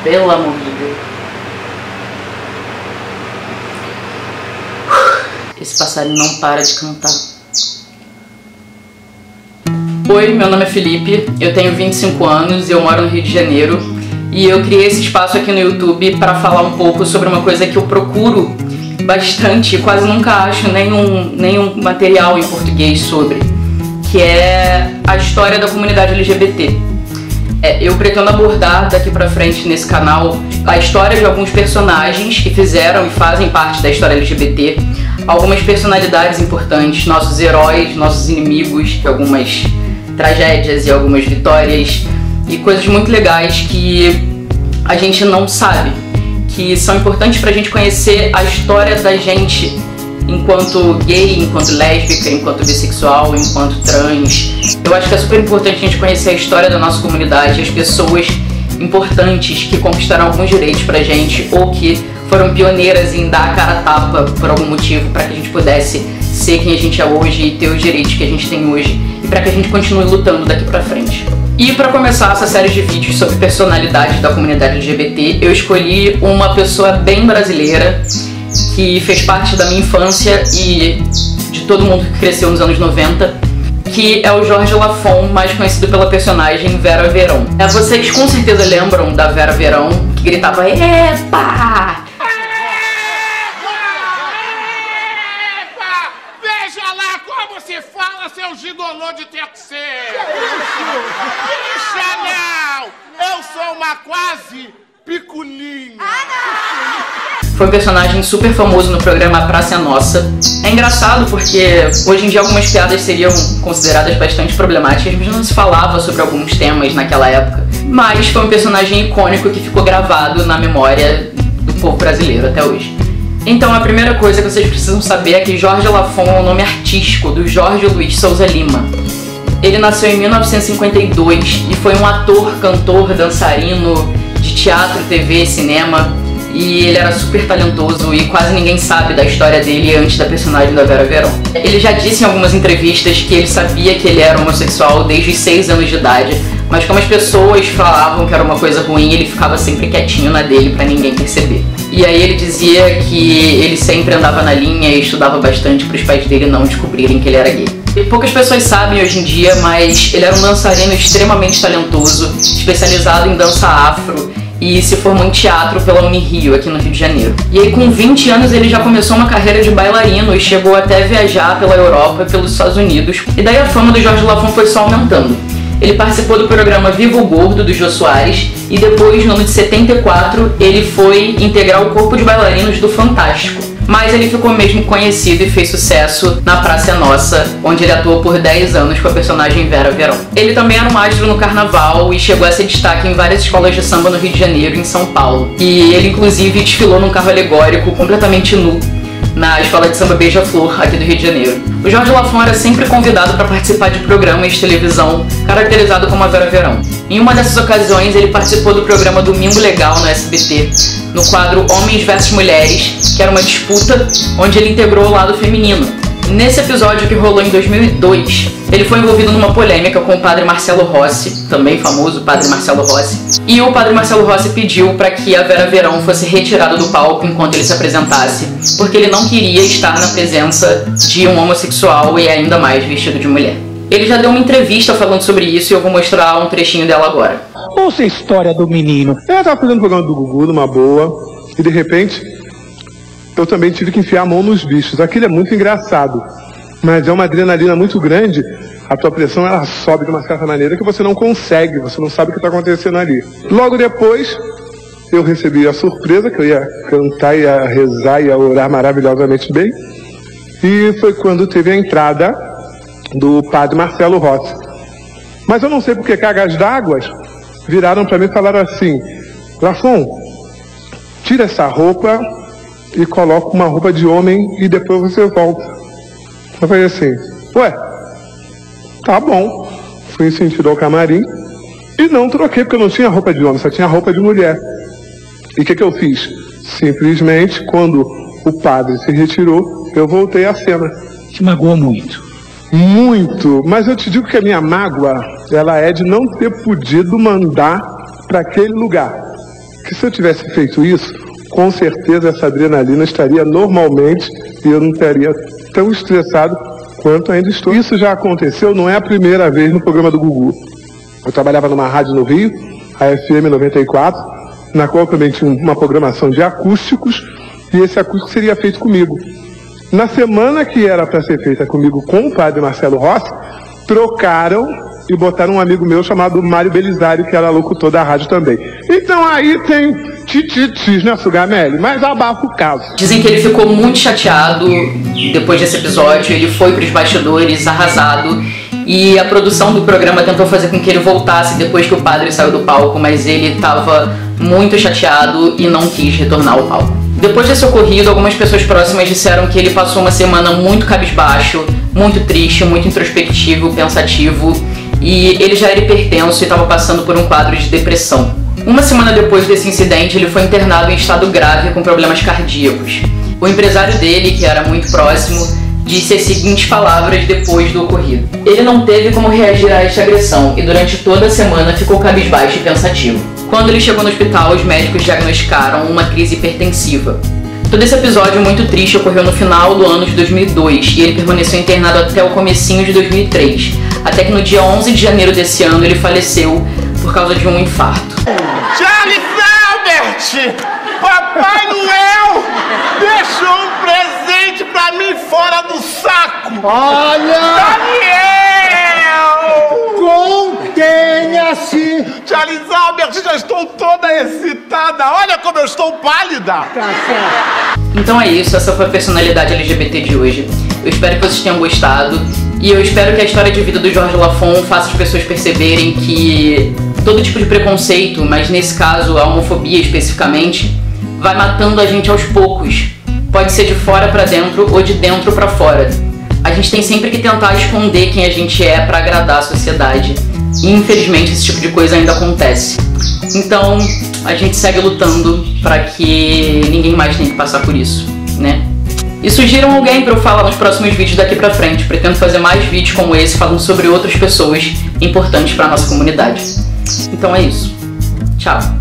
Pelo amor de Deus. Esse passarinho não para de cantar. Oi, meu nome é Felipe, eu tenho 25 anos e eu moro no Rio de Janeiro. E eu criei esse espaço aqui no YouTube para falar um pouco sobre uma coisa que eu procuro bastante, quase nunca acho nenhum material em português sobre, que é a história da comunidade LGBT. Eu pretendo abordar daqui pra frente nesse canal a história de alguns personagens que fizeram e fazem parte da história LGBT, algumas personalidades importantes, nossos heróis, nossos inimigos, algumas tragédias e algumas vitórias e coisas muito legais que a gente não sabe, que são importantes pra gente conhecer a história da gente enquanto gay, enquanto lésbica, enquanto bissexual, enquanto trans. Eu acho que é super importante a gente conhecer a história da nossa comunidade, as pessoas importantes que conquistaram alguns direitos pra gente ou que foram pioneiras em dar a cara a tapa por algum motivo para que a gente pudesse ser quem a gente é hoje e ter os direitos que a gente tem hoje e para que a gente continue lutando daqui pra frente. E para começar essa série de vídeos sobre personalidades da comunidade LGBT, eu escolhi uma pessoa bem brasileira que fez parte da minha infância e de todo mundo que cresceu nos anos 90, que é o Jorge Lafon, mais conhecido pela personagem Vera Verão. Vocês com certeza lembram da Vera Verão, que gritava "Epa!". Veja lá como se fala, seu gigolô de terceiro! Chanel! Eu sou uma quase piculinha! Foi um personagem super famoso no programa Praça é Nossa. É engraçado porque hoje em dia algumas piadas seriam consideradas bastante problemáticas, mas não se falava sobre alguns temas naquela época. Mas foi um personagem icônico que ficou gravado na memória do povo brasileiro até hoje. Então a primeira coisa que vocês precisam saber é que Jorge Lafon é o nome artístico do Jorge Luiz Souza Lima. Ele nasceu em 1952 e foi um ator, cantor, dançarino de teatro, TV, cinema. E ele era super talentoso e quase ninguém sabe da história dele antes da personagem da Vera Verão. Ele já disse em algumas entrevistas que ele sabia que ele era homossexual desde os 6 anos de idade, mas como as pessoas falavam que era uma coisa ruim, ele ficava sempre quietinho na dele pra ninguém perceber. E aí ele dizia que ele sempre andava na linha e estudava bastante para os pais dele não descobrirem que ele era gay. E poucas pessoas sabem hoje em dia, mas ele era um dançarino extremamente talentoso, especializado em dança afro, e se formou em teatro pela Unirio, aqui no Rio de Janeiro. E aí com 20 anos ele já começou uma carreira de bailarino e chegou até viajar pela Europa e pelos Estados Unidos. E daí a fama do Jorge Lafon foi só aumentando. Ele participou do programa Viva o Gordo, do Jô Soares, e depois, no ano de 74, ele foi integrar o corpo de bailarinos do Fantástico. Mas ele ficou mesmo conhecido e fez sucesso na Praça é Nossa, onde ele atuou por 10 anos com a personagem Vera Verão. Ele também era um astro no carnaval e chegou a ser destaque em várias escolas de samba no Rio de Janeiro e em São Paulo. E ele inclusive desfilou num carro alegórico completamente nu na escola de samba Beija-Flor, aqui do Rio de Janeiro. O Jorge Lafon era sempre convidado para participar de programas de televisão caracterizado como a Vera Verão. Em uma dessas ocasiões, ele participou do programa Domingo Legal no SBT, no quadro Homens vs Mulheres, que era uma disputa onde ele integrou o lado feminino. Nesse episódio, que rolou em 2002, ele foi envolvido numa polêmica com o padre Marcelo Rossi, também famoso padre Marcelo Rossi, e o padre Marcelo Rossi pediu para que a Vera Verão fosse retirada do palco enquanto ele se apresentasse, porque ele não queria estar na presença de um homossexual e ainda mais vestido de mulher. Ele já deu uma entrevista falando sobre isso e eu vou mostrar um trechinho dela agora. Ouça a história do menino. Eu tava fazendo o programa do Gugu, numa boa, e de repente eu também tive que enfiar a mão nos bichos. Aquilo é muito engraçado, mas é uma adrenalina muito grande. A tua pressão, ela sobe de uma certa maneira que você não consegue, você não sabe o que está acontecendo ali. Logo depois, eu recebi a surpresa que eu ia cantar, ia rezar, ia orar maravilhosamente bem. E foi quando teve a entrada do padre Marcelo Rossi. Mas eu não sei porque cargas d'água viraram para mim e falaram assim: Lafon, tira essa roupa e coloca uma roupa de homem e depois você volta. Eu falei assim: ué, tá bom. Fui em sentido ao camarim e não troquei, porque eu não tinha roupa de homem, só tinha roupa de mulher. E o que eu fiz? Simplesmente, quando o padre se retirou, eu voltei à cena. Te magoou muito? Muito, mas eu te digo que a minha mágoa, ela é de não ter podido mandar para aquele lugar. que se eu tivesse feito isso, com certeza essa adrenalina estaria normalmente e eu não estaria tão estressado quanto ainda estou. Isso já aconteceu, não é a primeira vez no programa do Gugu. Eu trabalhava numa rádio no Rio, a FM 94, na qual também tinha uma programação de acústicos, e esse acústico seria feito comigo. Na semana que era para ser feita comigo com o padre Marcelo Rossi, trocaram e botaram um amigo meu chamado Mário Belisário, que era locutor da rádio também. Então aí tem tititis, né, Sugameli? Mas abafa o caso. Dizem que ele ficou muito chateado depois desse episódio, ele foi pros bastidores arrasado, e a produção do programa tentou fazer com que ele voltasse depois que o padre saiu do palco, mas ele estava muito chateado e não quis retornar ao palco. Depois desse ocorrido, algumas pessoas próximas disseram que ele passou uma semana muito cabisbaixo, muito triste, muito introspectivo, pensativo, e ele já era hipertenso e estava passando por um quadro de depressão. Uma semana depois desse incidente, ele foi internado em estado grave com problemas cardíacos. O empresário dele, que era muito próximo, disse as seguintes palavras depois do ocorrido: ele não teve como reagir a esta agressão e durante toda a semana ficou cabisbaixo e pensativo. Quando ele chegou no hospital, os médicos diagnosticaram uma crise hipertensiva. Todo esse episódio muito triste ocorreu no final do ano de 2002 e ele permaneceu internado até o comecinho de 2003, até que no dia 11 de janeiro desse ano ele faleceu por causa de um infarto. Charles Albert! Papai Noel deixou um presente pra mim fora do saco! Olha! Daniel! Contenha-se! Charles Albert, já estou toda excitada! Olha como eu estou pálida! Tá certo. Então é isso, essa foi a personalidade LGBT de hoje. Eu espero que vocês tenham gostado e eu espero que a história de vida do Jorge Lafon faça as pessoas perceberem que todo tipo de preconceito, mas nesse caso a homofobia especificamente, vai matando a gente aos poucos. Pode ser de fora pra dentro ou de dentro pra fora. A gente tem sempre que tentar esconder quem a gente é pra agradar a sociedade. E infelizmente esse tipo de coisa ainda acontece. Então a gente segue lutando pra que ninguém mais tenha que passar por isso, né? E sugiram alguém pra eu falar nos próximos vídeos daqui pra frente. Pretendo fazer mais vídeos como esse falando sobre outras pessoas importantes pra nossa comunidade. Então é isso. Tchau.